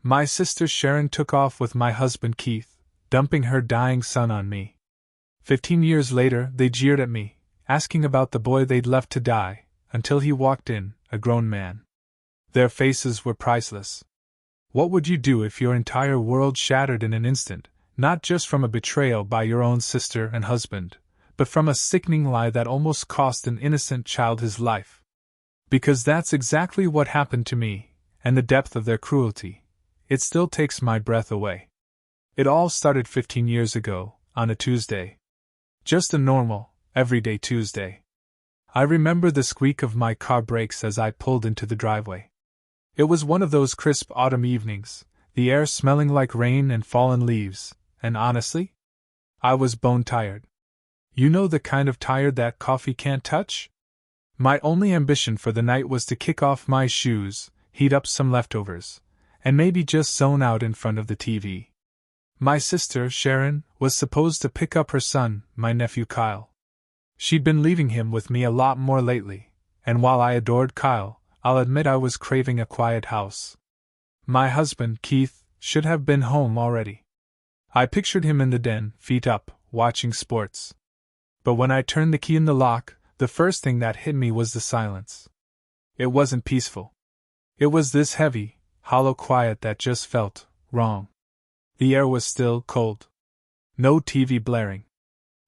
My sister Sharon took off with my husband Keith, dumping her dying son on me. 15 years later, they jeered at me, asking about the boy they'd left to die, until he walked in, a grown man. Their faces were priceless. What would you do if your entire world shattered in an instant, not just from a betrayal by your own sister and husband, but from a sickening lie that almost cost an innocent child his life? Because that's exactly what happened to me, and the depth of their cruelty. It still takes my breath away. It all started 15 years ago, on a Tuesday. Just a normal, everyday Tuesday. I remember the squeak of my car brakes as I pulled into the driveway. It was one of those crisp autumn evenings, the air smelling like rain and fallen leaves, and honestly, I was bone tired. You know the kind of tired that coffee can't touch? My only ambition for the night was to kick off my shoes, heat up some leftovers, and maybe just zone out in front of the TV. My sister, Sharon, was supposed to pick up her son, my nephew Kyle. She'd been leaving him with me a lot more lately, and while I adored Kyle, I'll admit I was craving a quiet house. My husband, Keith, should have been home already. I pictured him in the den, feet up, watching sports. But when I turned the key in the lock, the first thing that hit me was the silence. It wasn't peaceful. It was this heavy, hollow quiet that just felt wrong. The air was still, cold. No TV blaring.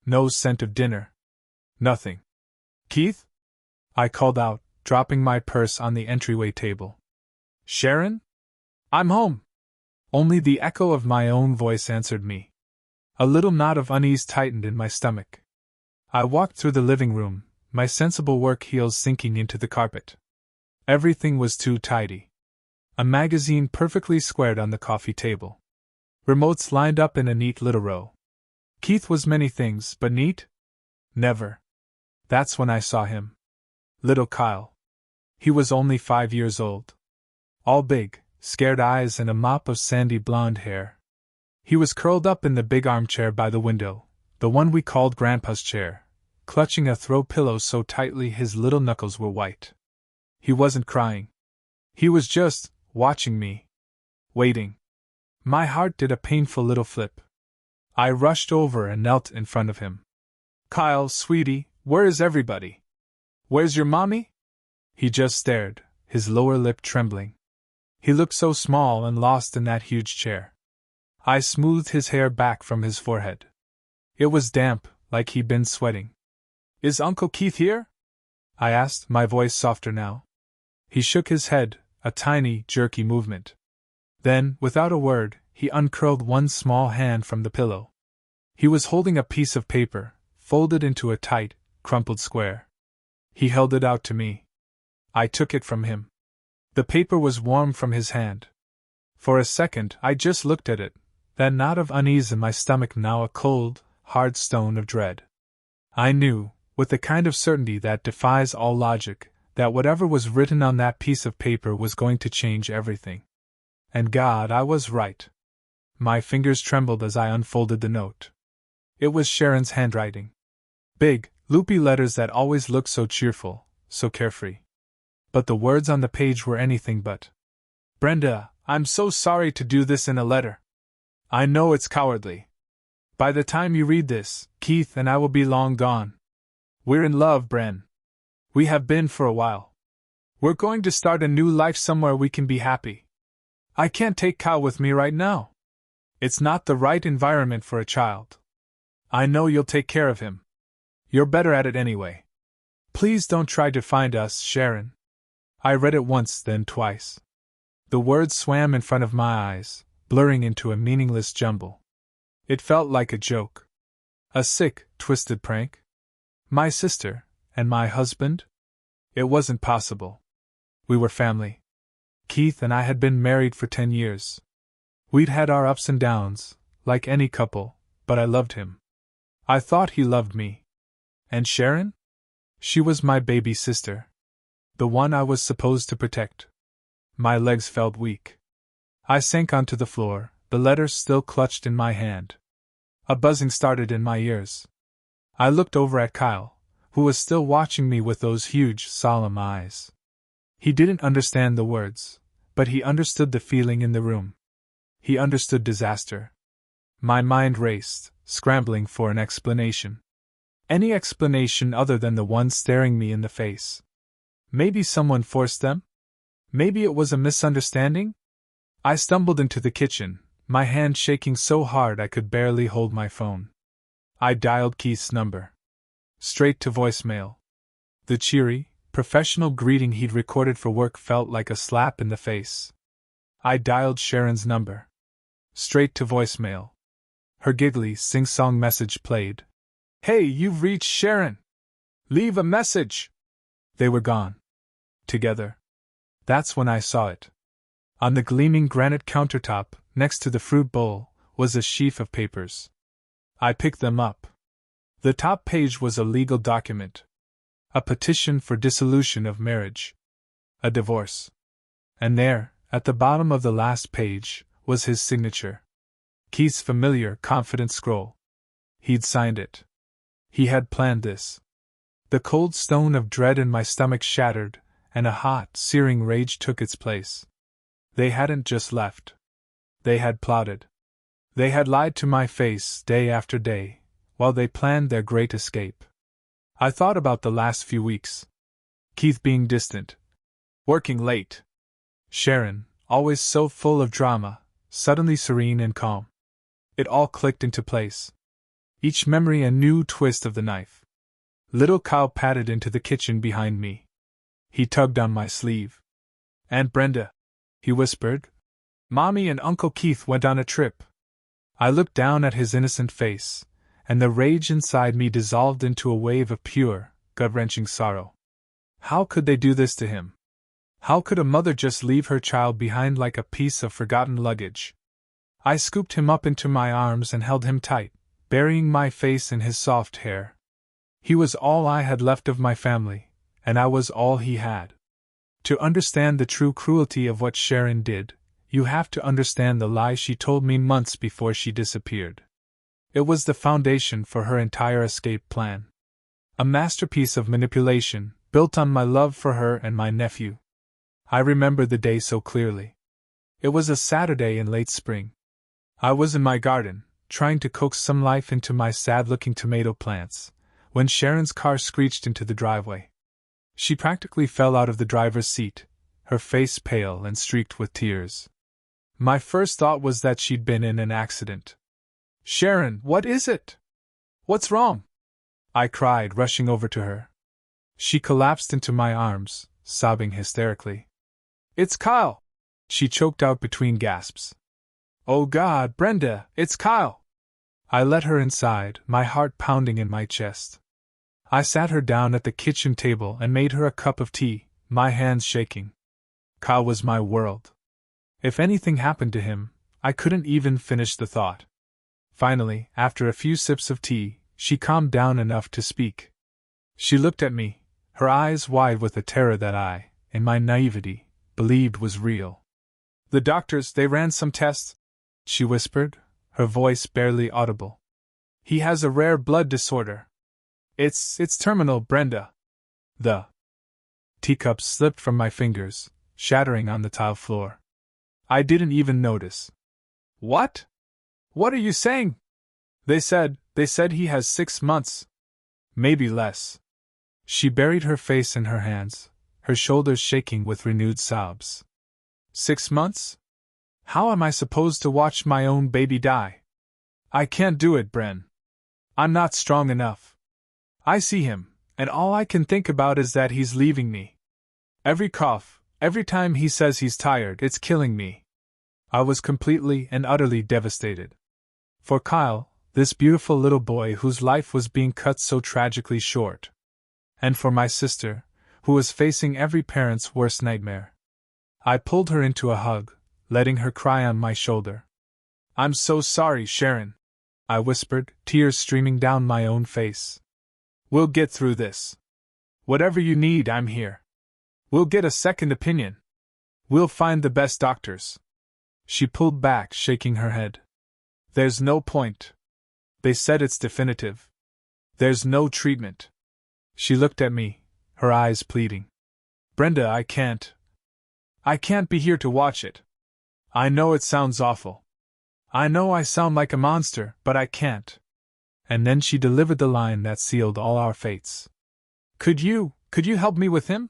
No scent of dinner. Nothing. Keith? I called out, dropping my purse on the entryway table. Sharon? I'm home. Only the echo of my own voice answered me. A little knot of unease tightened in my stomach. I walked through the living room, my sensible work heels sinking into the carpet. Everything was too tidy. A magazine perfectly squared on the coffee table. Remotes lined up in a neat little row. Keith was many things, but neat? Never. That's when I saw him. Little Kyle. He was only 5 years old. All big, scared eyes and a mop of sandy blonde hair. He was curled up in the big armchair by the window, the one we called Grandpa's chair, clutching a throw pillow so tightly his little knuckles were white. He wasn't crying. He was just watching me. Waiting. My heart did a painful little flip. I rushed over and knelt in front of him. Kyle, sweetie, where is everybody? Where's your mommy? He just stared, his lower lip trembling. He looked so small and lost in that huge chair. I smoothed his hair back from his forehead. It was damp, like he'd been sweating. Is Uncle Keith here? I asked, my voice softer now. He shook his head, a tiny, jerky movement. Then, without a word, he uncurled one small hand from the pillow. He was holding a piece of paper, folded into a tight, crumpled square. He held it out to me. I took it from him. The paper was warm from his hand. For a second, I just looked at it, that knot of unease in my stomach now a cold, hard stone of dread. I knew, with the kind of certainty that defies all logic, that whatever was written on that piece of paper was going to change everything. And God, I was right. My fingers trembled as I unfolded the note. It was Sharon's handwriting. Big, loopy letters that always looked so cheerful, so carefree. But the words on the page were anything but. Brenda, I'm so sorry to do this in a letter. I know it's cowardly. By the time you read this, Keith and I will be long gone. We're in love, Bren. We have been for a while. We're going to start a new life somewhere we can be happy. I can't take Kyle with me right now. It's not the right environment for a child. I know you'll take care of him. You're better at it anyway. Please don't try to find us, Sharon. I read it once, then twice. The words swam in front of my eyes, blurring into a meaningless jumble. It felt like a joke. A sick, twisted prank. My sister, and my husband? It wasn't possible. We were family. Keith and I had been married for 10 years. We'd had our ups and downs, like any couple, but I loved him. I thought he loved me. And Sharon? She was my baby sister. The one I was supposed to protect. My legs felt weak. I sank onto the floor, the letter still clutched in my hand. A buzzing started in my ears. I looked over at Kyle, who was still watching me with those huge, solemn eyes. He didn't understand the words, but he understood the feeling in the room. He understood disaster. My mind raced, scrambling for an explanation. Any explanation other than the one staring me in the face. Maybe someone forced them? Maybe it was a misunderstanding? I stumbled into the kitchen, my hand shaking so hard I could barely hold my phone. I dialed Keith's number. Straight to voicemail. The cheery, professional greeting he'd recorded for work felt like a slap in the face. I dialed Sharon's number. Straight to voicemail. Her giggly, sing-song message played. "Hey, you've reached Sharon! Leave a message!" They were gone. Together. That's when I saw it. On the gleaming granite countertop, next to the fruit bowl, was a sheaf of papers. I picked them up. The top page was a legal document. A petition for dissolution of marriage. A divorce. And there, at the bottom of the last page, was his signature. Keith's familiar, confident scroll. He'd signed it. He had planned this. The cold stone of dread in my stomach shattered, and a hot, searing rage took its place. They hadn't just left. They had plotted. They had lied to my face day after day, while they planned their great escape. I thought about the last few weeks. Keith being distant. Working late. Sharon, always so full of drama, suddenly serene and calm. It all clicked into place. Each memory a new twist of the knife. Little Kyle padded into the kitchen behind me. He tugged on my sleeve. "Aunt Brenda," he whispered. "Mommy and Uncle Keith went on a trip." I looked down at his innocent face, and the rage inside me dissolved into a wave of pure, gut-wrenching sorrow. How could they do this to him? How could a mother just leave her child behind like a piece of forgotten luggage? I scooped him up into my arms and held him tight, burying my face in his soft hair. He was all I had left of my family, and I was all he had. To understand the true cruelty of what Sharon did, you have to understand the lie she told me months before she disappeared. It was the foundation for her entire escape plan. A masterpiece of manipulation, built on my love for her and my nephew. I remember the day so clearly. It was a Saturday in late spring. I was in my garden, trying to coax some life into my sad-looking tomato plants, when Sharon's car screeched into the driveway. She practically fell out of the driver's seat, her face pale and streaked with tears. My first thought was that she'd been in an accident. "Sharon, what is it? What's wrong?" I cried, rushing over to her. She collapsed into my arms, sobbing hysterically. "It's Kyle!" she choked out between gasps. "Oh God, Brenda, it's Kyle!" I let her inside, my heart pounding in my chest. I sat her down at the kitchen table and made her a cup of tea, my hands shaking. Kyle was my world. If anything happened to him, I couldn't even finish the thought. Finally, after a few sips of tea, she calmed down enough to speak. She looked at me, her eyes wide with a terror that I, in my naivety, believed was real. "The doctors, they ran some tests," she whispered, her voice barely audible. "He has a rare blood disorder. It's terminal, Brenda." The teacup slipped from my fingers, shattering on the tile floor. I didn't even notice. "What? What are you saying?" They said he has 6 months. Maybe less." She buried her face in her hands, her shoulders shaking with renewed sobs. 6 months? How am I supposed to watch my own baby die? I can't do it, Bren. I'm not strong enough. I see him, and all I can think about is that he's leaving me. Every cough, every time he says he's tired, it's killing me. I was completely and utterly devastated. For Kyle, this beautiful little boy whose life was being cut so tragically short. And for my sister, who was facing every parent's worst nightmare. I pulled her into a hug, letting her cry on my shoulder. "I'm so sorry, Sharon," I whispered, tears streaming down my own face. "We'll get through this. Whatever you need, I'm here. We'll get a second opinion. We'll find the best doctors." She pulled back, shaking her head. "There's no point. They said it's definitive. There's no treatment." She looked at me, her eyes pleading. "Brenda, I can't be here to watch it. I know it sounds awful. I know I sound like a monster, but I can't. And then she delivered the line that sealed all our fates. Could you help me with him?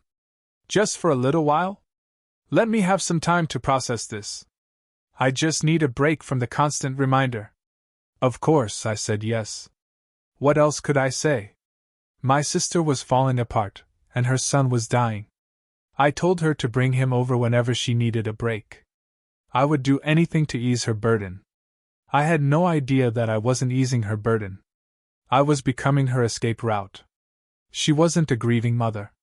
Just for a little while? Let me have some time to process this. I just need a break from the constant reminder. Of course, I said yes. What else could I say? My sister was falling apart, and her son was dying. I told her to bring him over whenever she needed a break. I would do anything to ease her burden. I had no idea that I wasn't easing her burden. I was becoming her escape route. She wasn't a grieving mother.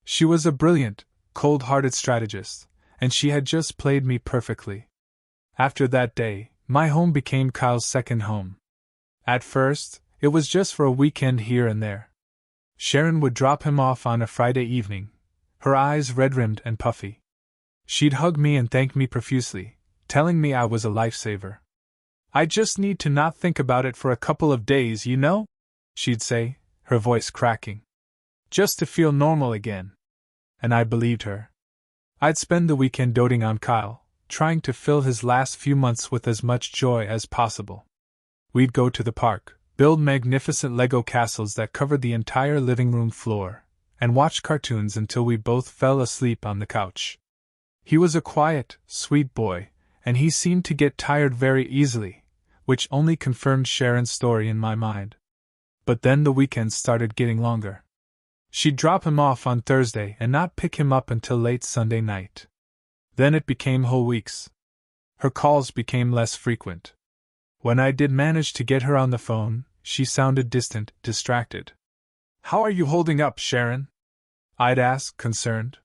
She was a brilliant, cold-hearted strategist, and she had just played me perfectly. After that day, my home became Kyle's second home. At first, it was just for a weekend here and there. Sharon would drop him off on a Friday evening, her eyes red-rimmed and puffy. She'd hug me and thank me profusely, telling me I was a lifesaver. I just need to not think about it for a couple of days, you know? She'd say, her voice cracking. Just to feel normal again. And I believed her. I'd spend the weekend doting on Kyle, trying to fill his last few months with as much joy as possible. We'd go to the park, build magnificent Lego castles that covered the entire living room floor, and watch cartoons until we both fell asleep on the couch. He was a quiet, sweet boy, and he seemed to get tired very easily, which only confirmed Sharon's story in my mind. But then the weekends started getting longer. She'd drop him off on Thursday and not pick him up until late Sunday night. Then it became whole weeks. Her calls became less frequent. When I did manage to get her on the phone, she sounded distant, distracted. "How are you holding up, Sharon?" I'd ask, concerned.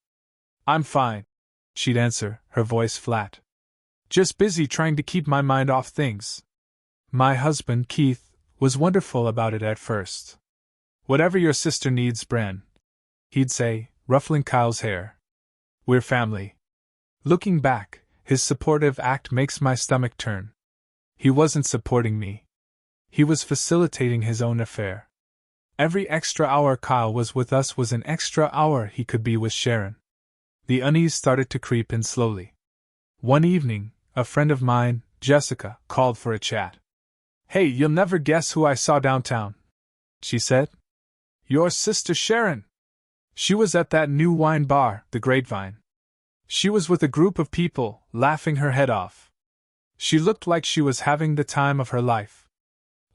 "I'm fine," she'd answer, her voice flat. "Just busy trying to keep my mind off things." My husband, Keith, was wonderful about it at first. "Whatever your sister needs, Bran," he'd say, ruffling Kyle's hair. "We're family." Looking back, his supportive act makes my stomach turn. He wasn't supporting me. He was facilitating his own affair. Every extra hour Kyle was with us was an extra hour he could be with Sharon. The unease started to creep in slowly. One evening, a friend of mine, Jessica, called for a chat. "Hey, you'll never guess who I saw downtown," she said. "Your sister Sharon. She was at that new wine bar, the Grapevine. She was with a group of people, laughing her head off. She looked like she was having the time of her life."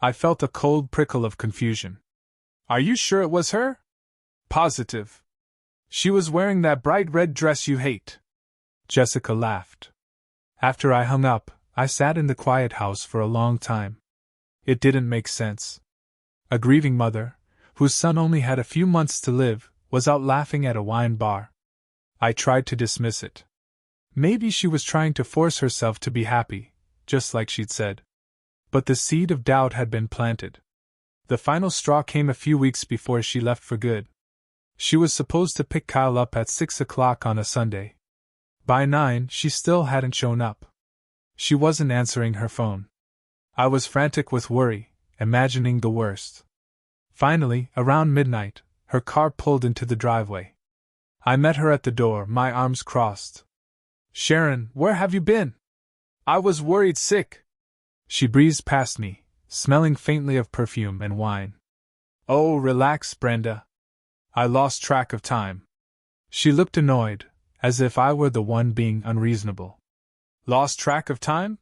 I felt a cold prickle of confusion. "Are you sure it was her?" "Positive. She was wearing that bright red dress you hate." Jessica laughed. After I hung up, I sat in the quiet house for a long time. It didn't make sense. A grieving mother, whose son only had a few months to live, was out laughing at a wine bar. I tried to dismiss it. Maybe she was trying to force herself to be happy, just like she'd said. But the seed of doubt had been planted. The final straw came a few weeks before she left for good. She was supposed to pick Kyle up at 6 o'clock on a Sunday. By 9, she still hadn't shown up. She wasn't answering her phone. I was frantic with worry, imagining the worst. Finally, around midnight, her car pulled into the driveway. I met her at the door, my arms crossed. "Sharon, where have you been? I was worried sick." She breezed past me, smelling faintly of perfume and wine. "Oh, relax, Brenda. I lost track of time." She looked annoyed, as if I were the one being unreasonable. "Lost track of time?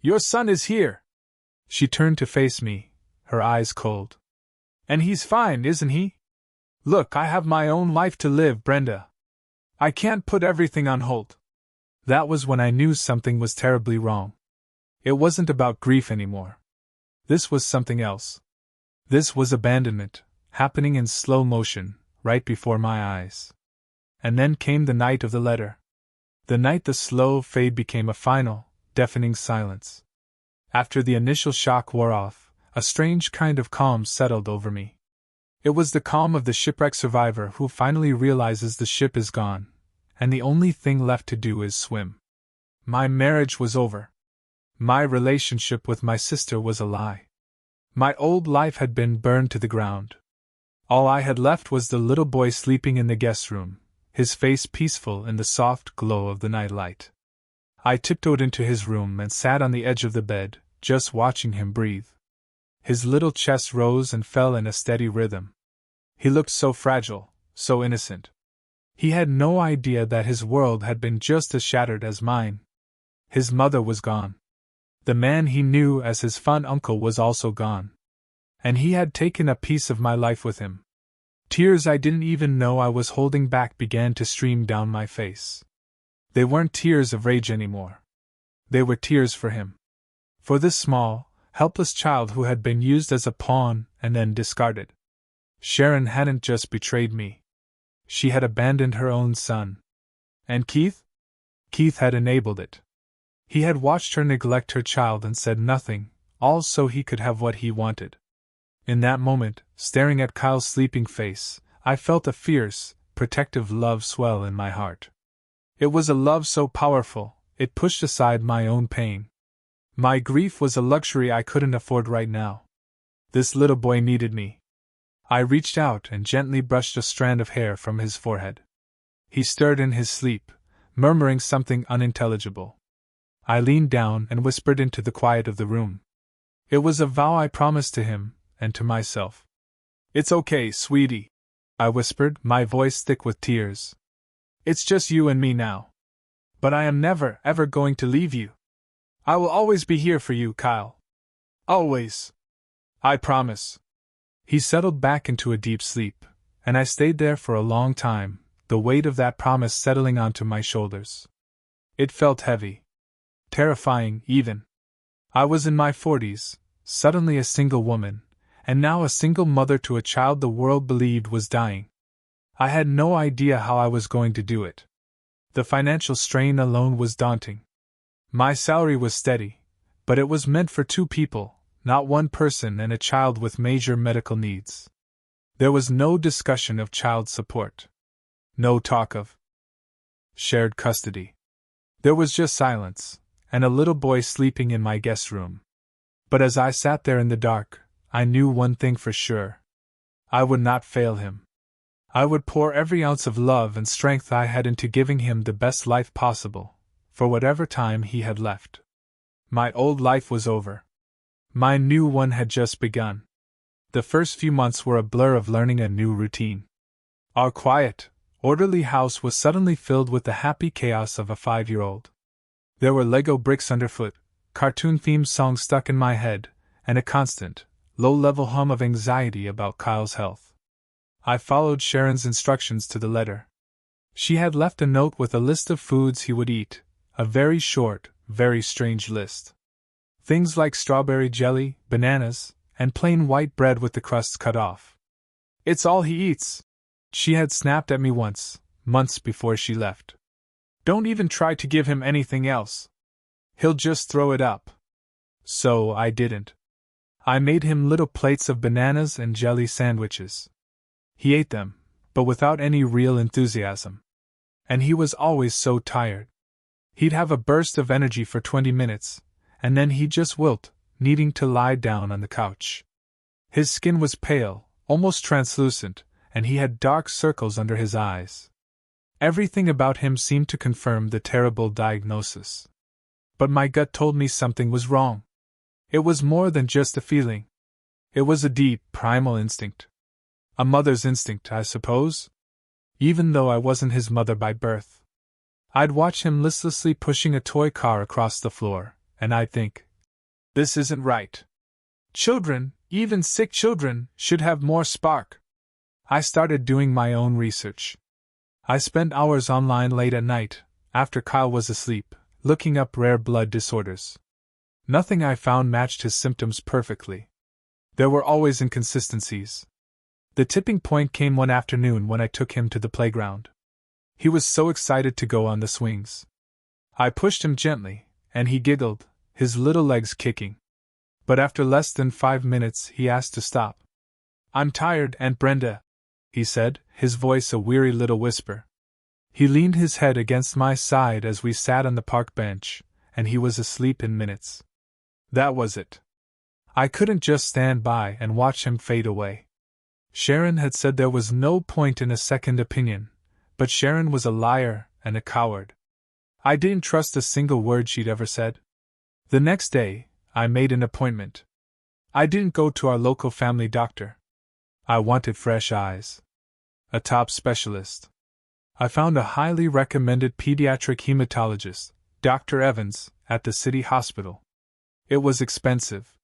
Your son is here." She turned to face me, her eyes cold. "And he's fine, isn't he? Look, I have my own life to live, Brenda. I can't put everything on hold." That was when I knew something was terribly wrong. It wasn't about grief anymore. This was something else. This was abandonment, happening in slow motion, right before my eyes. And then came the night of the letter. The night the slow fade became a final, deafening silence. After the initial shock wore off, a strange kind of calm settled over me. It was the calm of the shipwreck survivor who finally realizes the ship is gone, and the only thing left to do is swim. My marriage was over. My relationship with my sister was a lie. My old life had been burned to the ground. All I had left was the little boy sleeping in the guest room, his face peaceful in the soft glow of the nightlight. I tiptoed into his room and sat on the edge of the bed, just watching him breathe. His little chest rose and fell in a steady rhythm. He looked so fragile, so innocent. He had no idea that his world had been just as shattered as mine. His mother was gone. The man he knew as his fun uncle was also gone. And he had taken a piece of my life with him. Tears I didn't even know I was holding back began to stream down my face. They weren't tears of rage anymore. They were tears for him. For this small, helpless child who had been used as a pawn and then discarded. Sharon hadn't just betrayed me. She had abandoned her own son. And Keith? Keith had enabled it. He had watched her neglect her child and said nothing, all so he could have what he wanted. In that moment, staring at Kyle's sleeping face, I felt a fierce, protective love swell in my heart. It was a love so powerful, it pushed aside my own pain. My grief was a luxury I couldn't afford right now. This little boy needed me. I reached out and gently brushed a strand of hair from his forehead. He stirred in his sleep, murmuring something unintelligible. I leaned down and whispered into the quiet of the room. It was a vow I promised to him, and to myself. "It's okay, sweetie," I whispered, my voice thick with tears. "It's just you and me now. But I am never, ever going to leave you. I will always be here for you, Kyle. Always. I promise." He settled back into a deep sleep, and I stayed there for a long time, the weight of that promise settling onto my shoulders. It felt heavy. Terrifying, even. I was in my 40s, suddenly a single woman, and now a single mother to a child the world believed was dying. I had no idea how I was going to do it. The financial strain alone was daunting. My salary was steady, but it was meant for 2 people, not 1 person and a child with major medical needs. There was no discussion of child support. No talk of shared custody. There was just silence, and a little boy sleeping in my guest room. But as I sat there in the dark, I knew one thing for sure. I would not fail him. I would pour every ounce of love and strength I had into giving him the best life possible, for whatever time he had left. My old life was over. My new one had just begun. The first few months were a blur of learning a new routine. Our quiet, orderly house was suddenly filled with the happy chaos of a 5-year-old. There were Lego bricks underfoot, cartoon-themed songs stuck in my head, and a constant, low-level hum of anxiety about Kyle's health. I followed Sharon's instructions to the letter. She had left a note with a list of foods he would eat, a very short, very strange list. Things like strawberry jelly, bananas, and plain white bread with the crusts cut off. "It's all he eats," she had snapped at me once, months before she left. "Don't even try to give him anything else. He'll just throw it up." So I didn't. I made him little plates of bananas and jelly sandwiches. He ate them, but without any real enthusiasm. And he was always so tired. He'd have a burst of energy for 20 minutes, and then he'd just wilt, needing to lie down on the couch. His skin was pale, almost translucent, and he had dark circles under his eyes. Everything about him seemed to confirm the terrible diagnosis. But my gut told me something was wrong. It was more than just a feeling. It was a deep, primal instinct. A mother's instinct, I suppose? Even though I wasn't his mother by birth. I'd watch him listlessly pushing a toy car across the floor, and I'd think, this isn't right. Children, even sick children, should have more spark. I started doing my own research. I spent hours online late at night, after Kyle was asleep, looking up rare blood disorders. Nothing I found matched his symptoms perfectly. There were always inconsistencies. The tipping point came one afternoon when I took him to the playground. He was so excited to go on the swings. I pushed him gently, and he giggled, his little legs kicking. But after less than 5 minutes, he asked to stop. "I'm tired, Aunt Brenda," he said, his voice a weary little whisper. He leaned his head against my side as we sat on the park bench, and he was asleep in minutes. That was it. I couldn't just stand by and watch him fade away. Sharon had said there was no point in a second opinion, but Sharon was a liar and a coward. I didn't trust a single word she'd ever said. The next day, I made an appointment. I didn't go to our local family doctor. I wanted fresh eyes. A top specialist. I found a highly recommended pediatric hematologist, Dr. Evans, at the city hospital. It was expensive.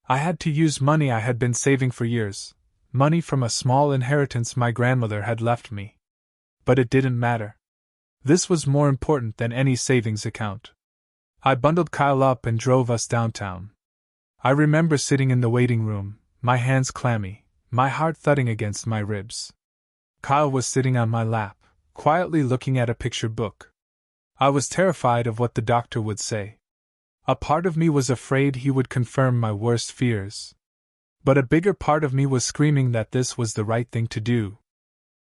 I had to use money I had been saving for years, money from a small inheritance my grandmother had left me. But it didn't matter. This was more important than any savings account. I bundled Kyle up and drove us downtown. I remember sitting in the waiting room, my hands clammy, my heart thudding against my ribs. Kyle was sitting on my lap, quietly looking at a picture book. I was terrified of what the doctor would say. A part of me was afraid he would confirm my worst fears. But a bigger part of me was screaming that this was the right thing to do.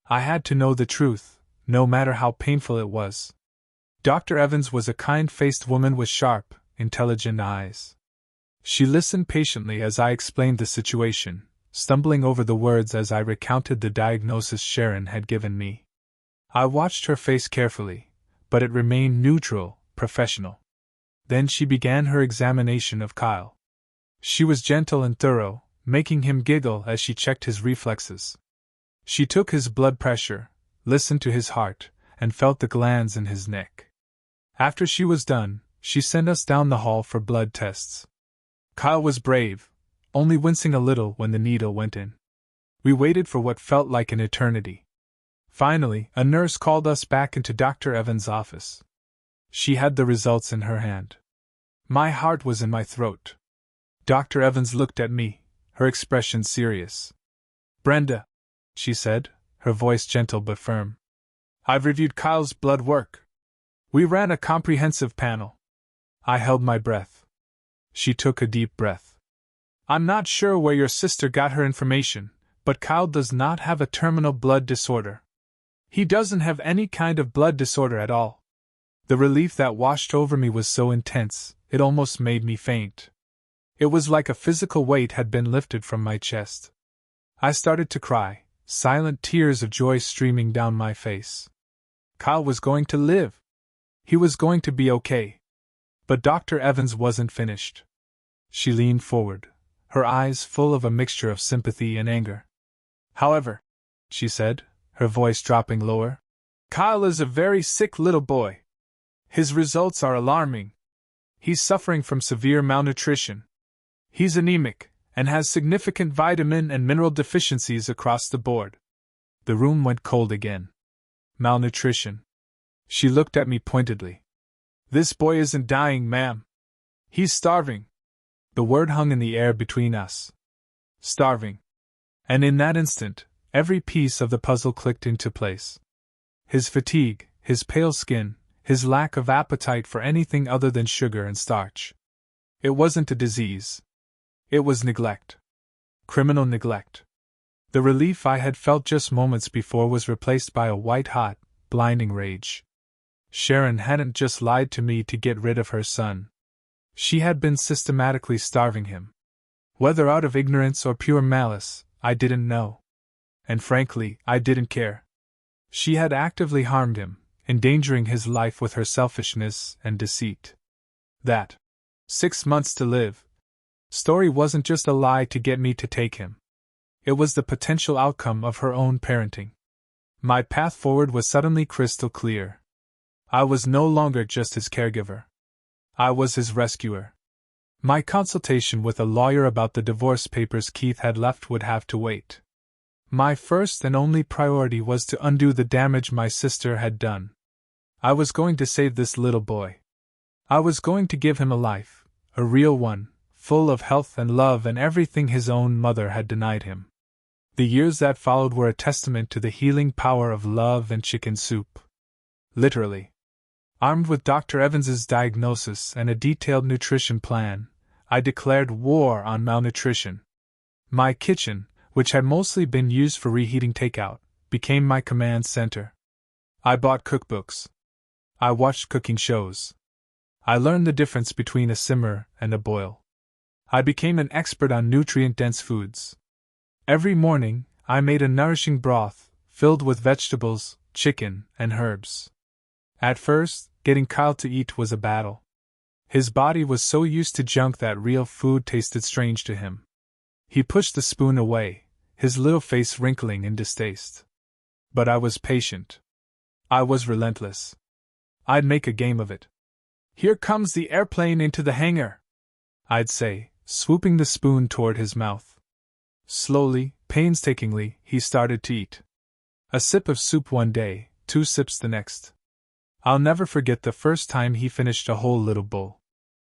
I had to know the truth, no matter how painful it was. Dr. Evans was a kind-faced woman with sharp, intelligent eyes. She listened patiently as I explained the situation, stumbling over the words as I recounted the diagnosis Sharon had given me. I watched her face carefully, but it remained neutral, professional. Then she began her examination of Kyle. She was gentle and thorough, making him giggle as she checked his reflexes. She took his blood pressure, listened to his heart, and felt the glands in his neck. After she was done, she sent us down the hall for blood tests. Kyle was brave, only wincing a little when the needle went in. We waited for what felt like an eternity. Finally, a nurse called us back into Dr. Evans' office. She had the results in her hand. My heart was in my throat. Dr. Evans looked at me, her expression serious. "Brenda," she said, her voice gentle but firm. "I've reviewed Kyle's blood work. We ran a comprehensive panel." I held my breath. She took a deep breath. "I'm not sure where your sister got her information, but Kyle does not have a terminal blood disorder. He doesn't have any kind of blood disorder at all." The relief that washed over me was so intense, it almost made me faint. It was like a physical weight had been lifted from my chest. I started to cry, silent tears of joy streaming down my face. Kyle was going to live. He was going to be okay. But Dr. Evans wasn't finished. She leaned forward, her eyes full of a mixture of sympathy and anger. "However," she said, her voice dropping lower, "Kyle is a very sick little boy. His results are alarming. He's suffering from severe malnutrition. He's anemic, and has significant vitamin and mineral deficiencies across the board." The room went cold again. Malnutrition. She looked at me pointedly. "This boy isn't dying, ma'am. He's starving." The word hung in the air between us. Starving. And in that instant, every piece of the puzzle clicked into place. His fatigue, his pale skin, his lack of appetite for anything other than sugar and starch. It wasn't a disease. It was neglect. Criminal neglect. The relief I had felt just moments before was replaced by a white-hot, blinding rage. Sharon hadn't just lied to me to get rid of her son. She had been systematically starving him. Whether out of ignorance or pure malice, I didn't know. And frankly, I didn't care. She had actively harmed him, endangering his life with her selfishness and deceit. That 6 months to live story wasn't just a lie to get me to take him. It was the potential outcome of her own parenting. My path forward was suddenly crystal clear. I was no longer just his caregiver. I was his rescuer. My consultation with a lawyer about the divorce papers Keith had left would have to wait. My first and only priority was to undo the damage my sister had done. I was going to save this little boy. I was going to give him a life, a real one, full of health and love and everything his own mother had denied him. The years that followed were a testament to the healing power of love and chicken soup. Literally. Armed with Dr. Evans's diagnosis and a detailed nutrition plan, I declared war on malnutrition. My kitchen, which had mostly been used for reheating takeout, became my command center. I bought cookbooks. I watched cooking shows. I learned the difference between a simmer and a boil. I became an expert on nutrient-dense foods. Every morning, I made a nourishing broth, filled with vegetables, chicken, and herbs. At first, getting Kyle to eat was a battle. His body was so used to junk that real food tasted strange to him. He pushed the spoon away, his little face wrinkling in distaste. But I was patient. I was relentless. I'd make a game of it. "Here comes the airplane into the hangar," I'd say, swooping the spoon toward his mouth. Slowly, painstakingly, he started to eat. A sip of soup one day, 2 sips the next. I'll never forget the first time he finished a whole little bowl.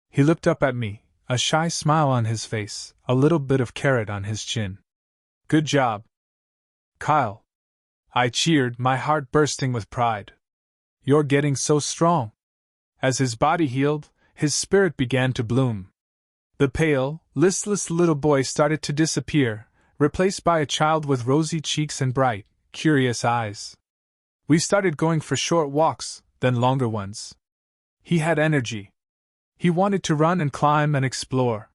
He looked up at me, a shy smile on his face, a little bit of carrot on his chin. "Good job, Kyle," I cheered, my heart bursting with pride. "You're getting so strong." As his body healed, his spirit began to bloom. The pale, listless little boy started to disappear, replaced by a child with rosy cheeks and bright, curious eyes. We started going for short walks, then longer ones. He had energy. He wanted to run and climb and explore.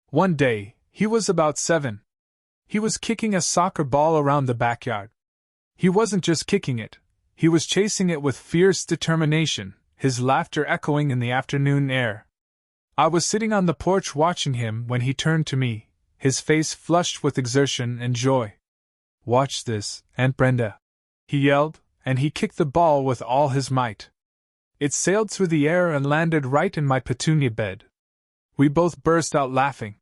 One day, he was about 7. He was kicking a soccer ball around the backyard. He wasn't just kicking it, he was chasing it with fierce determination, his laughter echoing in the afternoon air. I was sitting on the porch watching him when he turned to me, his face flushed with exertion and joy. "Watch this, Aunt Brenda," he yelled, and he kicked the ball with all his might. It sailed through the air and landed right in my petunia bed. We both burst out laughing.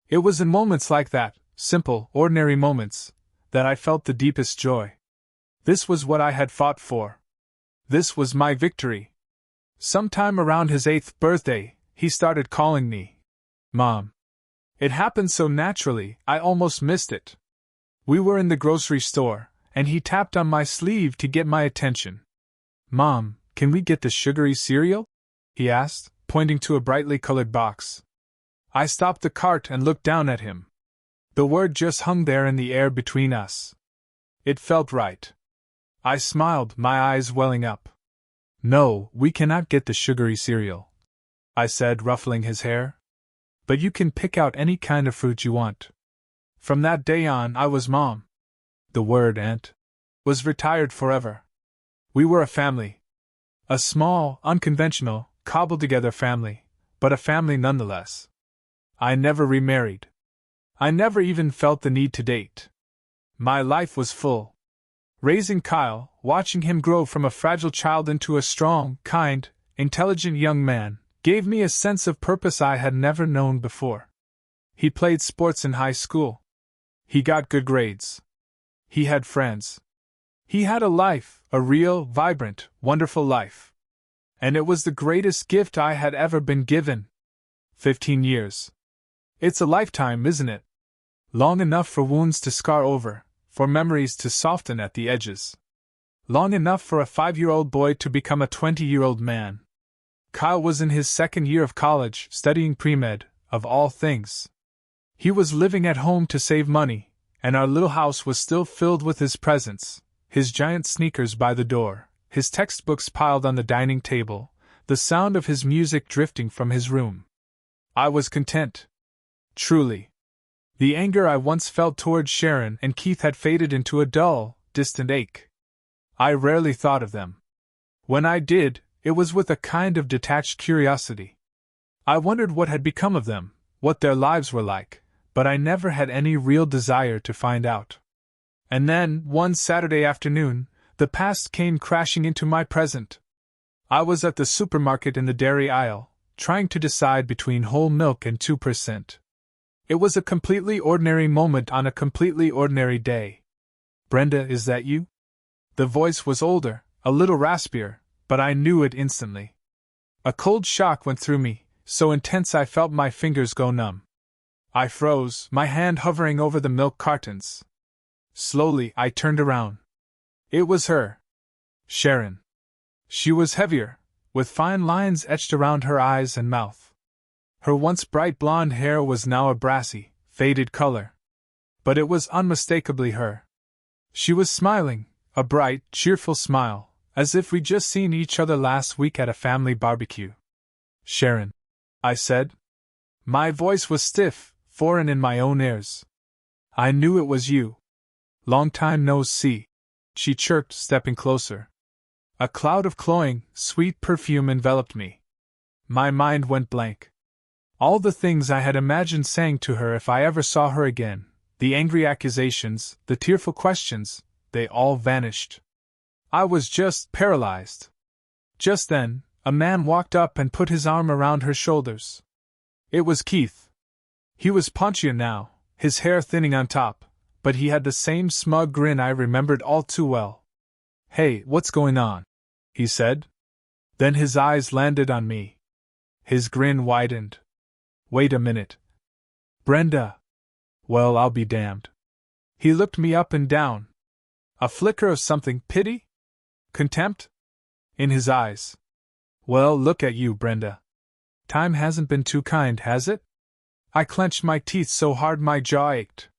It was in moments like that, simple, ordinary moments, that I felt the deepest joy. This was what I had fought for. This was my victory. Sometime around his 8th birthday, he started calling me Mom. It happened so naturally, I almost missed it. We were in the grocery store, and he tapped on my sleeve to get my attention. "Mom, can we get the sugary cereal?" he asked, pointing to a brightly colored box. I stopped the cart and looked down at him. The word just hung there in the air between us. It felt right. I smiled, my eyes welling up. "No, we cannot get the sugary cereal," I said, ruffling his hair. "But you can pick out any kind of fruit you want." From that day on, I was Mom. The word aunt was retired forever. We were a family. A small, unconventional, cobbled-together family, but a family nonetheless. I never remarried. I never even felt the need to date. My life was full. Raising Kyle, watching him grow from a fragile child into a strong, kind, intelligent young man, gave me a sense of purpose I had never known before. He played sports in high school. He got good grades. He had friends. He had a life, a real, vibrant, wonderful life. And it was the greatest gift I had ever been given. 15 years. It's a lifetime, isn't it? Long enough for wounds to scar over, for memories to soften at the edges. Long enough for a 5-year-old boy to become a 20-year-old man. Kyle was in his 2nd year of college, studying pre-med, of all things. He was living at home to save money, and our little house was still filled with his presents, his giant sneakers by the door, his textbooks piled on the dining table, the sound of his music drifting from his room. I was content. Truly. The anger I once felt toward Sharon and Keith had faded into a dull, distant ache. I rarely thought of them. When I did, it was with a kind of detached curiosity. I wondered what had become of them, what their lives were like, but I never had any real desire to find out. And then, one Saturday afternoon, the past came crashing into my present. I was at the supermarket in the dairy aisle, trying to decide between whole milk and 2%. It was a completely ordinary moment on a completely ordinary day. "Brenda, is that you?" The voice was older, a little raspier, but I knew it instantly. A cold shock went through me, so intense I felt my fingers go numb. I froze, my hand hovering over the milk cartons. Slowly, I turned around. It was her. Sharon. She was heavier, with fine lines etched around her eyes and mouth. Her once bright blonde hair was now a brassy, faded color. But it was unmistakably her. She was smiling, a bright, cheerful smile, as if we'd just seen each other last week at a family barbecue. "Sharon," I said. My voice was stiff, foreign in my own ears. "I knew it was you. Long time no see," she chirped, stepping closer. A cloud of cloying, sweet perfume enveloped me. My mind went blank. All the things I had imagined saying to her if I ever saw her again, the angry accusations, the tearful questions, they all vanished. I was just paralyzed. Just then, a man walked up and put his arm around her shoulders. It was Keith. He was paunchier now, his hair thinning on top, but he had the same smug grin I remembered all too well. "Hey, what's going on?" he said. Then his eyes landed on me. His grin widened. "Wait a minute. Brenda." "Well, I'll be damned." He looked me up and down. A flicker of something, pity? Contempt? In his eyes. "Well, look at you, Brenda. Time hasn't been too kind, has it?" I clenched my teeth so hard my jaw ached.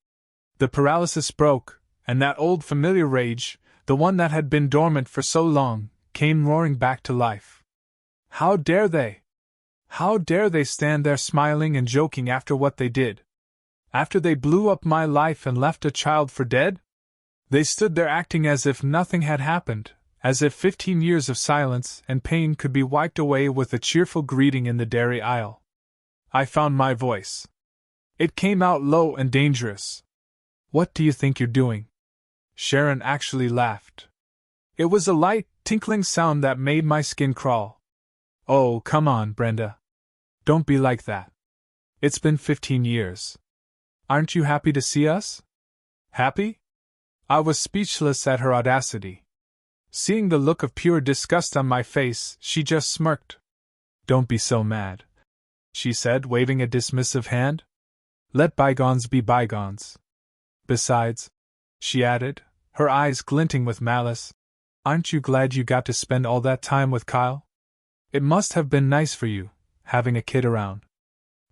The paralysis broke, and that old familiar rage, the one that had been dormant for so long, came roaring back to life. How dare they? How dare they stand there smiling and joking after what they did? After they blew up my life and left a child for dead? They stood there acting as if nothing had happened, as if 15 years of silence and pain could be wiped away with a cheerful greeting in the dairy aisle. I found my voice. It came out low and dangerous. "What do you think you're doing?" Sharon actually laughed. It was a light, tinkling sound that made my skin crawl. "Oh, come on, Brenda. Don't be like that. It's been 15 years. Aren't you happy to see us?" Happy? I was speechless at her audacity. Seeing the look of pure disgust on my face, she just smirked. "Don't be so mad," she said, waving a dismissive hand. "Let bygones be bygones. Besides," she added, her eyes glinting with malice, "aren't you glad you got to spend all that time with Kyle? It must have been nice for you, having a kid around.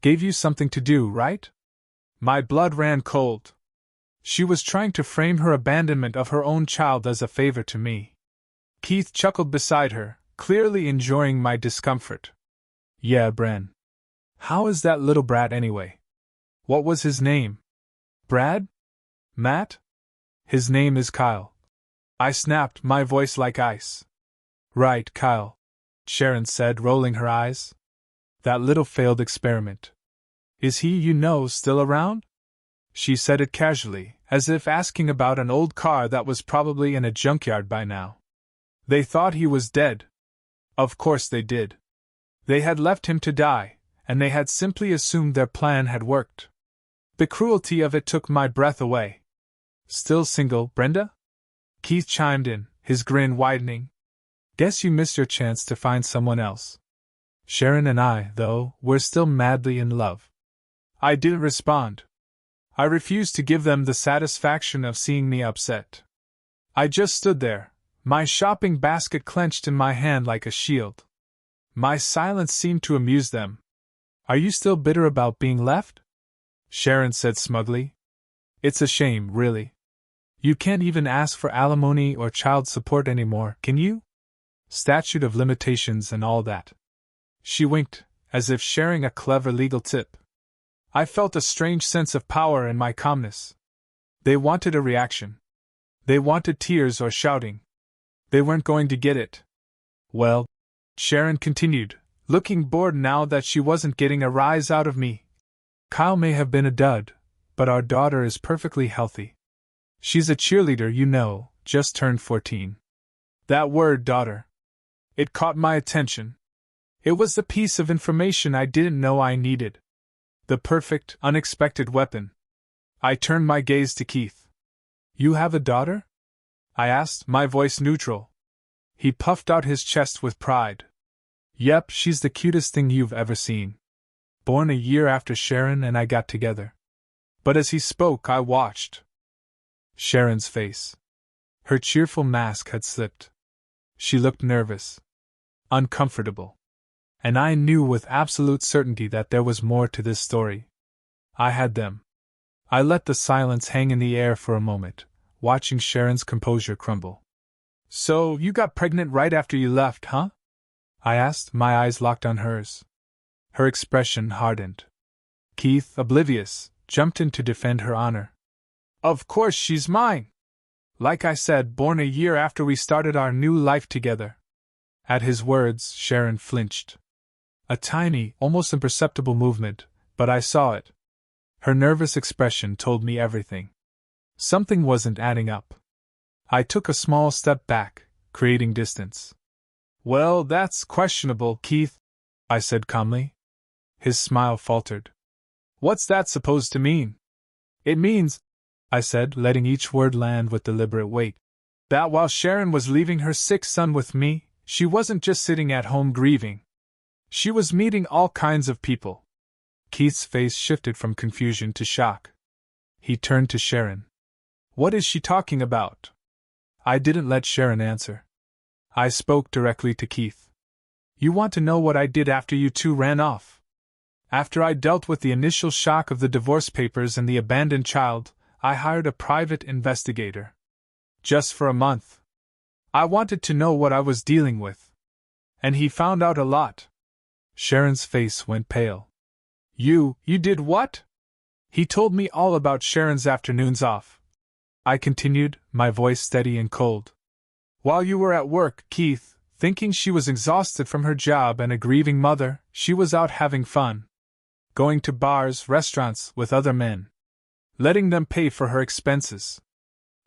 Gave you something to do, right?" My blood ran cold. She was trying to frame her abandonment of her own child as a favor to me. Keith chuckled beside her, clearly enjoying my discomfort. "Yeah, Bren. How is that little brat anyway? What was his name? Brad? Matt? His name is Kyle." I snapped, my voice like ice. "Right, Kyle," Sharon said, rolling her eyes. "That little failed experiment. Is he, still around?" She said it casually, as if asking about an old car that was probably in a junkyard by now. They thought he was dead. Of course they did. They had left him to die, and they had simply assumed their plan had worked. The cruelty of it took my breath away. "Still single, Brenda?" Keith chimed in, his grin widening. "Guess you missed your chance to find someone else. Sharon and I, though, we're still madly in love." I didn't respond. I refused to give them the satisfaction of seeing me upset. I just stood there, my shopping basket clenched in my hand like a shield. My silence seemed to amuse them. "Are you still bitter about being left?" Sharon said smugly. "It's a shame, really. You can't even ask for alimony or child support anymore, can you? Statute of limitations and all that." She winked, as if sharing a clever legal tip. I felt a strange sense of power in my calmness. They wanted a reaction. They wanted tears or shouting. They weren't going to get it. "Well," Sharon continued, looking bored now that she wasn't getting a rise out of me, "Kyle may have been a dud, but our daughter is perfectly healthy. She's a cheerleader, just turned 14. That word, daughter. It caught my attention. It was the piece of information I didn't know I needed. The perfect, unexpected weapon. I turned my gaze to Keith. "You have a daughter?" I asked, my voice neutral. He puffed out his chest with pride. "Yep, she's the cutest thing you've ever seen. Born a year after Sharon and I got together." But as he spoke, I watched Sharon's face. Her cheerful mask had slipped. She looked nervous, uncomfortable. And I knew with absolute certainty that there was more to this story. I had them. I let the silence hang in the air for a moment, watching Sharon's composure crumble. "So, you got pregnant right after you left, huh?" I asked, my eyes locked on hers. Her expression hardened. Keith, oblivious, jumped in to defend her honor. "Of course she's mine! Like I said, born a year after we started our new life together." At his words, Sharon flinched. A tiny, almost imperceptible movement, but I saw it. Her nervous expression told me everything. Something wasn't adding up. I took a small step back, creating distance. Well, that's questionable, Keith, I said calmly. His smile faltered. What's that supposed to mean? It means, I said, letting each word land with deliberate weight, that while Sharon was leaving her sick son with me, she wasn't just sitting at home grieving. She was meeting all kinds of people. Keith's face shifted from confusion to shock. He turned to Sharon. What is she talking about? I didn't let Sharon answer. I spoke directly to Keith. You want to know what I did after you two ran off? After I dealt with the initial shock of the divorce papers and the abandoned child, I hired a private investigator. Just for a month. I wanted to know what I was dealing with. And he found out a lot. Sharon's face went pale. You did what? He told me all about Sharon's afternoons off. I continued, my voice steady and cold. While you were at work, Keith, thinking she was exhausted from her job and a grieving mother, she was out having fun. Going to bars, restaurants, with other men. Letting them pay for her expenses.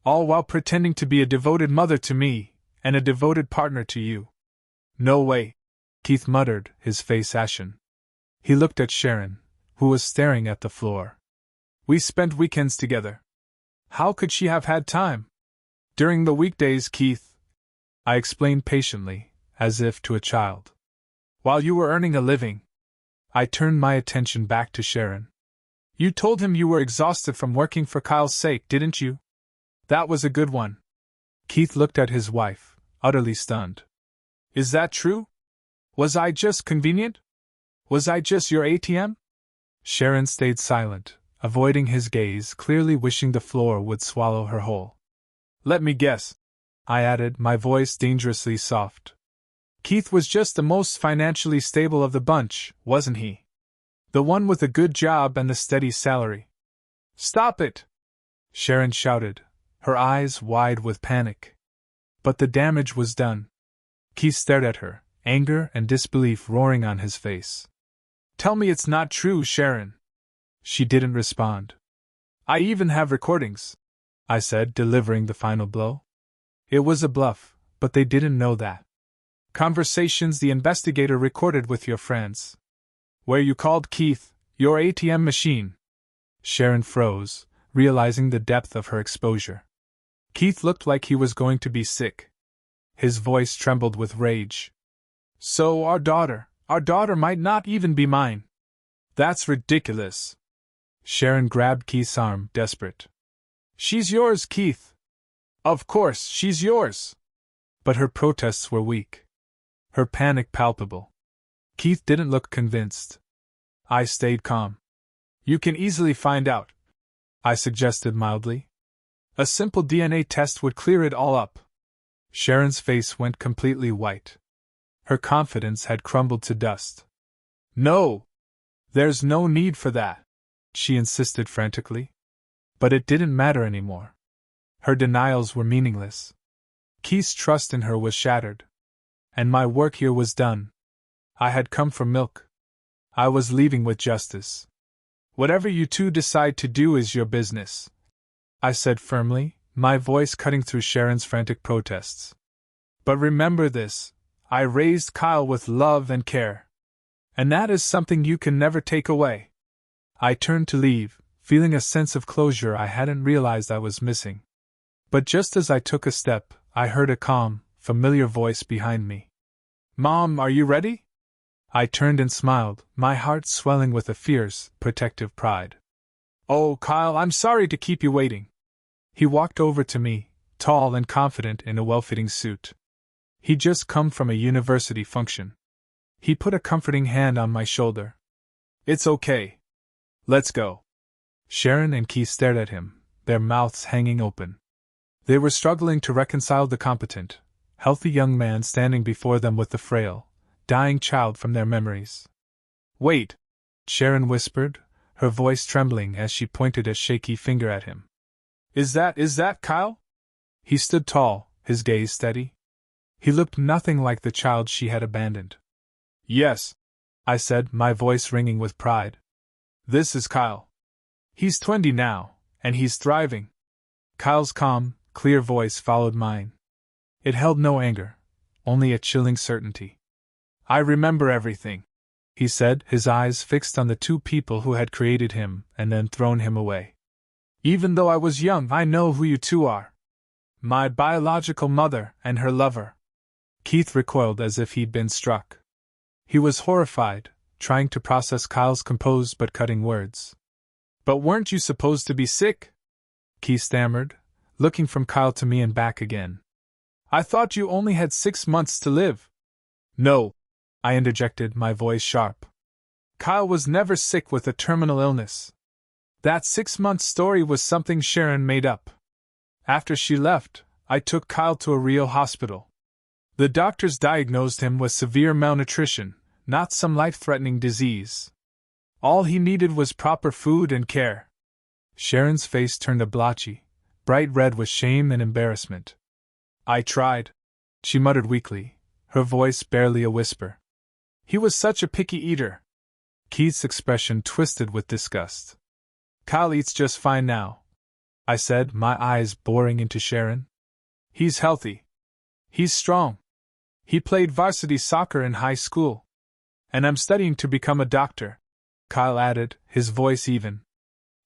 All while pretending to be a devoted mother to me, and a devoted partner to you. No way, Keith muttered, his face ashen. He looked at Sharon, who was staring at the floor. We spent weekends together. How could she have had time? During the weekdays, Keith, I explained patiently, as if to a child. While you were earning a living. I turned my attention back to Sharon. You told him you were exhausted from working for Kyle's sake, didn't you? That was a good one. Keith looked at his wife, utterly stunned. Is that true? Was I just convenient? Was I just your ATM? Sharon stayed silent, avoiding his gaze, clearly wishing the floor would swallow her whole. Let me guess, I added, my voice dangerously soft. Keith was just the most financially stable of the bunch, wasn't he? The one with a good job and the steady salary. Stop it! Sharon shouted, her eyes wide with panic. But the damage was done. Keith stared at her, anger and disbelief roaring on his face. Tell me it's not true, Sharon. She didn't respond. I even have recordings, I said, delivering the final blow. It was a bluff, but they didn't know that. Conversations the investigator recorded with your friends. Where you called Keith, your ATM machine. Sharon froze, realizing the depth of her exposure. Keith looked like he was going to be sick. His voice trembled with rage. So our daughter might not even be mine. That's ridiculous. Sharon grabbed Keith's arm, desperate. She's yours, Keith. Of course, she's yours. But her protests were weak. Her panic palpable. Keith didn't look convinced. I stayed calm. You can easily find out, I suggested mildly. A simple DNA test would clear it all up. Sharon's face went completely white. Her confidence had crumbled to dust. No! There's no need for that, she insisted frantically. But it didn't matter anymore. Her denials were meaningless. Keith's trust in her was shattered. And my work here was done. I had come for milk. I was leaving with justice. Whatever you two decide to do is your business, I said firmly, my voice cutting through Sharon's frantic protests. But remember this, I raised Kyle with love and care. And that is something you can never take away. I turned to leave, feeling a sense of closure I hadn't realized I was missing. But just as I took a step, I heard a calm, familiar voice behind me. Mom, are you ready? I turned and smiled, my heart swelling with a fierce, protective pride. Oh, Kyle, I'm sorry to keep you waiting. He walked over to me, tall and confident in a well-fitting suit. He'd just come from a university function. He put a comforting hand on my shoulder. It's okay. Let's go. Sharon and Keith stared at him, their mouths hanging open. They were struggling to reconcile the competent, healthy young man standing before them with the frail, dying child from their memories. Wait, Sharon whispered, her voice trembling as she pointed a shaky finger at him. Is that Kyle? He stood tall, his gaze steady. He looked nothing like the child she had abandoned. Yes, I said, my voice ringing with pride. This is Kyle. He's 20 now, and he's thriving. Kyle's calm, clear voice followed mine. It held no anger, only a chilling certainty. I remember everything, he said, his eyes fixed on the two people who had created him and then thrown him away. Even though I was young, I know who you two are. My biological mother and her lover. Keith recoiled as if he'd been struck. He was horrified, trying to process Kyle's composed but cutting words. But weren't you supposed to be sick? Keith stammered, looking from Kyle to me and back again. I thought you only had 6 months to live. No, I interjected, my voice sharp. Kyle was never sick with a terminal illness. That 6-month story was something Sharon made up. After she left, I took Kyle to a real hospital. The doctors diagnosed him with severe malnutrition, not some life-threatening disease. All he needed was proper food and care. Sharon's face turned a blotchy, bright red with shame and embarrassment. I tried, she muttered weakly, her voice barely a whisper. He was such a picky eater. Keith's expression twisted with disgust. Kyle eats just fine now, I said, my eyes boring into Sharon. He's healthy. He's strong. He played varsity soccer in high school. And I'm studying to become a doctor, Kyle added, his voice even.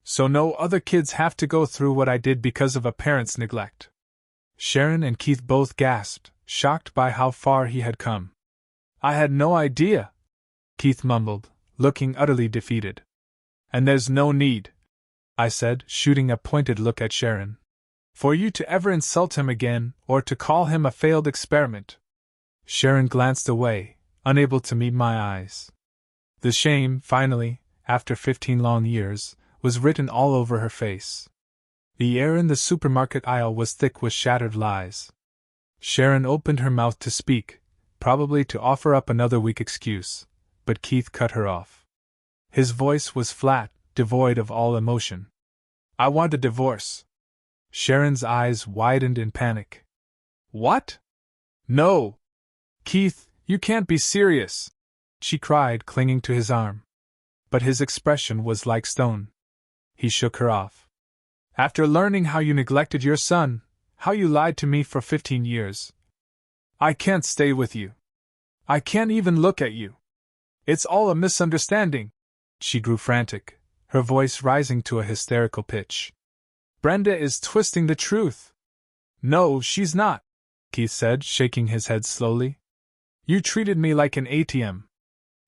So no other kids have to go through what I did because of a parent's neglect. Sharon and Keith both gasped, shocked by how far he had come. I had no idea, Keith mumbled, looking utterly defeated. And there's no need, I said, shooting a pointed look at Sharon, for you to ever insult him again or to call him a failed experiment. Sharon glanced away, unable to meet my eyes. The shame, finally, after 15 long years, was written all over her face. The air in the supermarket aisle was thick with shattered lies. Sharon opened her mouth to speak, probably to offer up another weak excuse, but Keith cut her off. His voice was flat, devoid of all emotion. I want a divorce. Sharon's eyes widened in panic. What? No! Keith, you can't be serious! She cried, clinging to his arm. But his expression was like stone. He shook her off. After learning how you neglected your son, how you lied to me for 15 years, I can't stay with you. I can't even look at you. It's all a misunderstanding. She grew frantic, her voice rising to a hysterical pitch. Brenda is twisting the truth. No, she's not, Keith said, shaking his head slowly. You treated me like an ATM.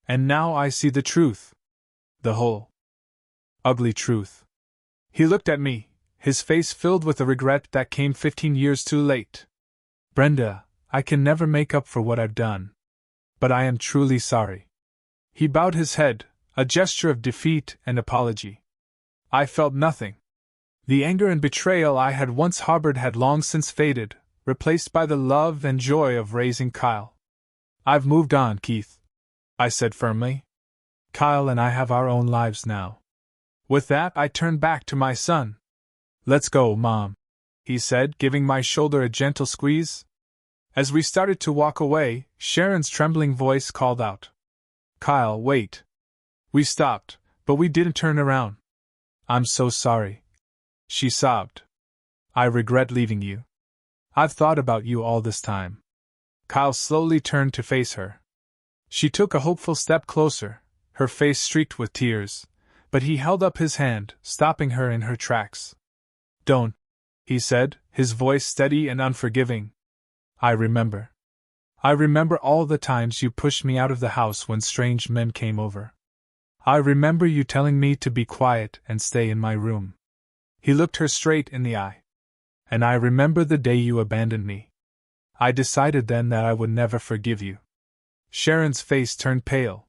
And now I see the truth. The whole ugly truth. He looked at me, his face filled with a regret that came 15 years too late. Brenda, I can never make up for what I've done. But I am truly sorry. He bowed his head, a gesture of defeat and apology. I felt nothing. The anger and betrayal I had once harbored had long since faded, replaced by the love and joy of raising Kyle. I've moved on, Keith, I said firmly. Kyle and I have our own lives now. With that, I turned back to my son. Let's go, Mom, he said, giving my shoulder a gentle squeeze. As we started to walk away, Sharon's trembling voice called out, Kyle, wait. We stopped, but we didn't turn around. I'm so sorry. She sobbed. I regret leaving you. I've thought about you all this time. Kyle slowly turned to face her. She took a hopeful step closer, her face streaked with tears, but he held up his hand, stopping her in her tracks. Don't, he said, his voice steady and unforgiving. I remember. I remember all the times you pushed me out of the house when strange men came over. I remember you telling me to be quiet and stay in my room. He looked her straight in the eye. And I remember the day you abandoned me. I decided then that I would never forgive you. Sharon's face turned pale.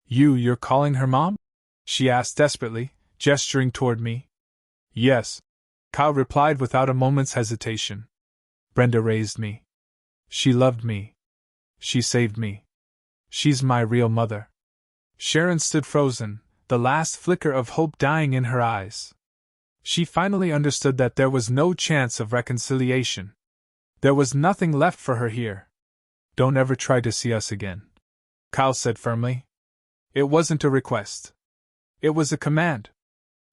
You're calling her Mom? She asked desperately, gesturing toward me. Yes, Kyle replied without a moment's hesitation. Brenda raised me. She loved me. She saved me. She's my real mother. Sharon stood frozen, the last flicker of hope dying in her eyes. She finally understood that there was no chance of reconciliation. There was nothing left for her here. Don't ever try to see us again," Kyle said firmly. It wasn't a request. It was a command.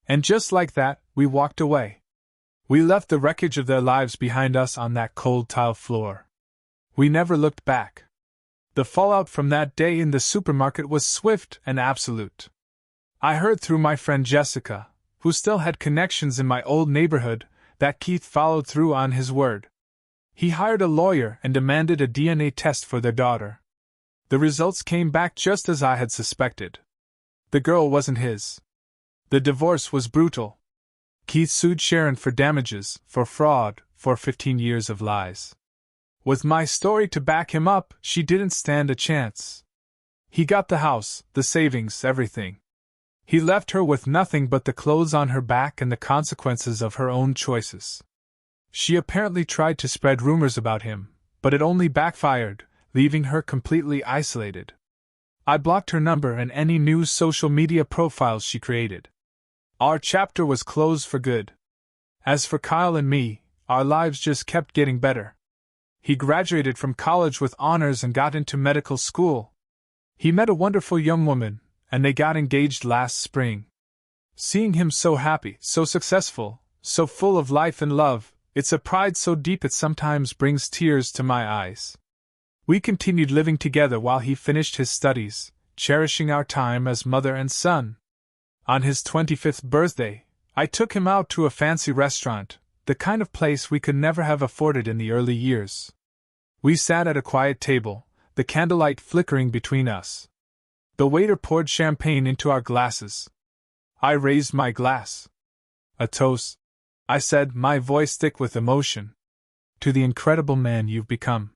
And just like that, we walked away. We left the wreckage of their lives behind us on that cold tile floor. We never looked back. The fallout from that day in the supermarket was swift and absolute. I heard through my friend Jessica, who still had connections in my old neighborhood, that Keith followed through on his word. He hired a lawyer and demanded a DNA test for their daughter. The results came back just as I had suspected. The girl wasn't his. The divorce was brutal. Keith sued Sharon for damages, for fraud, for 15 years of lies. With my story to back him up, she didn't stand a chance. He got the house, the savings, everything. He left her with nothing but the clothes on her back and the consequences of her own choices. She apparently tried to spread rumors about him, but it only backfired, leaving her completely isolated. I blocked her number and any new social media profiles she created. Our chapter was closed for good. As for Kyle and me, our lives just kept getting better. He graduated from college with honors and got into medical school. He met a wonderful young woman, and they got engaged last spring. Seeing him so happy, so successful, so full of life and love, it's a pride so deep it sometimes brings tears to my eyes. We continued living together while he finished his studies, cherishing our time as mother and son. On his 25th birthday, I took him out to a fancy restaurant, the kind of place we could never have afforded in the early years. We sat at a quiet table, the candlelight flickering between us. The waiter poured champagne into our glasses. I raised my glass. "A toast," I said, my voice thick with emotion. "To the incredible man you've become.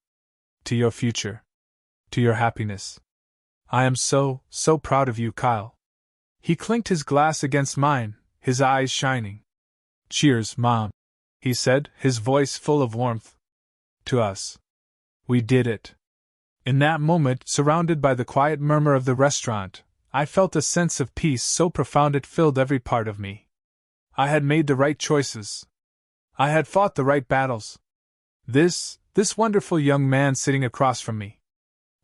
To your future. To your happiness. I am so proud of you, Kyle." He clinked his glass against mine, his eyes shining. "Cheers, Mom," he said, his voice full of warmth. "To us. We did it." In that moment, surrounded by the quiet murmur of the restaurant, I felt a sense of peace so profound it filled every part of me. I had made the right choices. I had fought the right battles. This wonderful young man sitting across from me.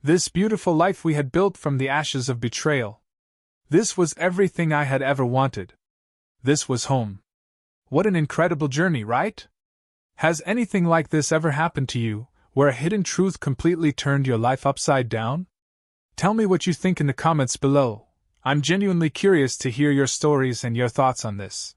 This beautiful life we had built from the ashes of betrayal. This was everything I had ever wanted. This was home. What an incredible journey, right? Has anything like this ever happened to you, where a hidden truth completely turned your life upside down? Tell me what you think in the comments below. I'm genuinely curious to hear your stories and your thoughts on this.